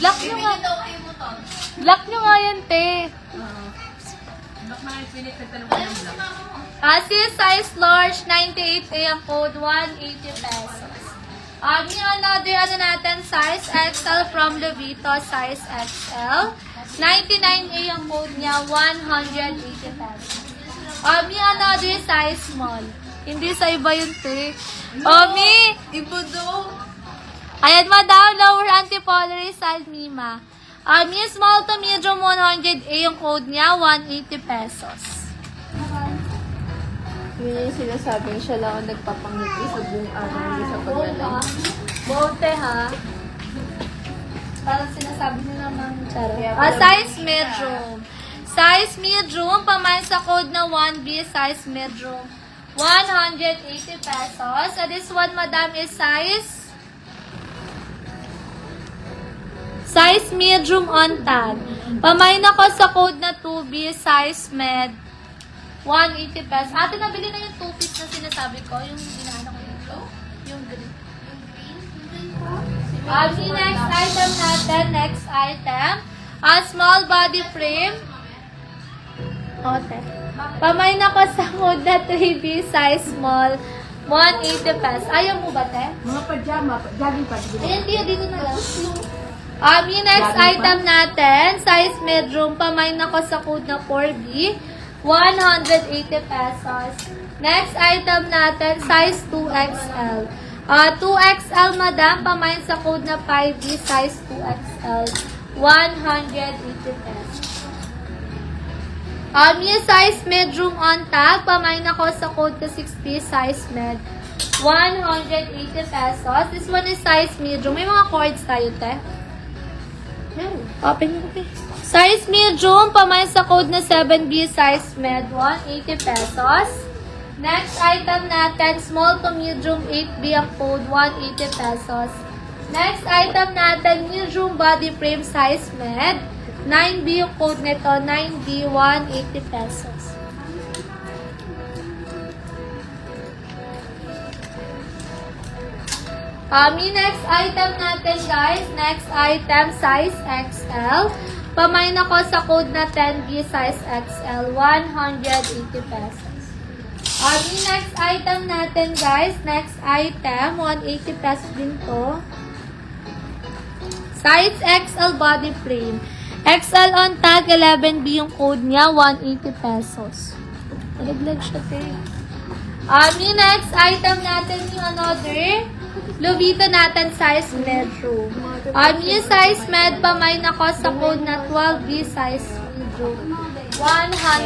Block nyo nga. Block nyo nga yan, te. Block na yung pinit. Nagtanong ko ng block. Sis, size large, 98 AM code, 180 pesos. Yung another, natin, size XL from Levito, size XL. 99 AM code niya, 180 pesos. Yung another, size small. Hindi sa iba yun, te. Mi! Ibo daw. Ayan, madam, lower anti-polarized Mima. Yung small to medium 100A yung code niya, 180 pesos. Yun yung sinasabing siya lang ang nagpapangiti sa buong araw, hindi sa paglalay. Bote, ha? Parang sinasabi nyo naman, charo. Kaya Size medium. Size medium, pamain sa code na 1B, size medium. 180 pesos. So, this one, madam, is size medium on tag. Pamain ako sa code na 2B, size med. 180 pesos. Ate, nabili na yung 2-piece na sinasabi ko. Yung inaano ko yung flow. Yung green. Yung next item natin. Next item. Small body frame. Okay. Pamain ako sa code na 3B, size small. 180 pesos. Ayaw mo ba, te? Mga pajama, jogging pa. Ayan, dito na lang. Yung next item natin, size medium, pamain ako sa code na 4B, 180 pesos. Next item natin, size 2XL. 2XL, madam, pamain sa code na 5B, size 2XL, 180 pesos. Yung size medium on tag, pamain ako sa code na 6B, size med, 180 pesos. This one is size medium. May mga cords tayo, te. Open mo, okay. Size medium, pamain sa code na 7B, size med, 180 pesos. Next item natin, small to medium, 8B ang code, 180 pesos. Next item natin, medium body frame, size med, 9B yung code nito, 9B, 180 pesos. Yung next item natin, guys, next item, size XL. Pamain ako sa code na 10B, size XL, 180 pesos. Yung next item natin, guys, next item, 180 pesos din to. Size XL body frame. XL on tag, 11B yung code niya, 180 pesos. Nalaglag siya, te. Yung next item natin, yung another, Levito natin, size medium. Yung size med, pamain ako sa code na 12B, size medium. 100.